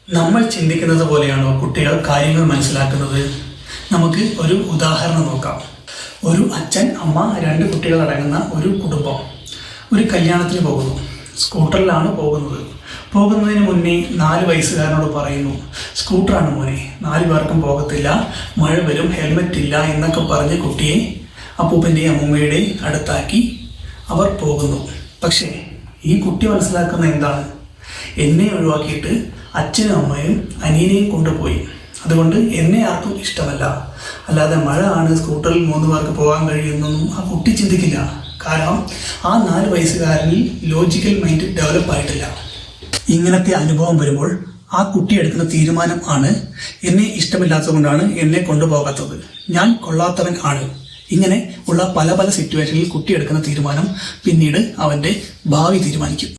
നമ്മൾ ചിന്തിക്കുന്നത് പോലെയാണോ കുട്ടികൾ കാര്യങ്ങൾ മനസ്സിലാക്കുന്നത്? നമുക്ക് ഒരു ഉദാഹരണം നോക്കാം. ഒരു അച്ഛൻ, അമ്മ, 2 കുട്ടികൾ അടങ്ങുന്ന ഒരു കുടുംബം ഒരു കല്യാണത്തിന് പോകുന്നു. സ്കൂട്ടറിലാണ് പോകുന്നതിന് മുന്നേ 4 വയസ്സുകാരനോട് പറയുന്നു, സ്കൂട്ടറാണ് മോനെ, 4 പേർക്കും പോകത്തില്ല, മഴ വരും, ഹെൽമെറ്റ് ഇല്ല എന്നൊക്കെ പറഞ്ഞ് കുട്ടിയെ അപ്പൂപ്പൻ്റെയും അമ്മൂമ്മയുടെയും അടുത്താക്കി അവർ പോകുന്നു. പക്ഷേ ഈ കുട്ടി മനസ്സിലാക്കുന്ന എന്താണ്? എന്നെ ഒഴിവാക്കിയിട്ട് അച്ഛനും അമ്മയും അനിയനെയും കൊണ്ടുപോയി, അതുകൊണ്ട് എന്നെ ആർക്കും ഇഷ്ടമല്ല. അല്ലാതെ മഴ ആണ്, സ്കൂട്ടറിൽ 3 പേർക്ക് പോകാൻ കഴിയുന്നൊന്നും ആ കുട്ടി ചിന്തിക്കില്ല. കാരണം ആ 4 വയസ്സുകാരനിൽ ലോജിക്കൽ മൈൻഡ് ഡെവലപ്പ് ആയിട്ടില്ല. ഇങ്ങനത്തെ അനുഭവം വരുമ്പോൾ ആ കുട്ടി എടുക്കുന്ന തീരുമാനം ആണ്, എന്നെ ഇഷ്ടമില്ലാത്തത് കൊണ്ടാണ് എന്നെ കൊണ്ടുപോകാത്തത്, ഞാൻ കൊള്ളാത്തവൻ ആണ്. ഇങ്ങനെ ഉള്ള പല സിറ്റുവേഷനിൽ കുട്ടി എടുക്കുന്ന തീരുമാനം പിന്നീട് അവൻ്റെ ഭാവി തീരുമാനിക്കും.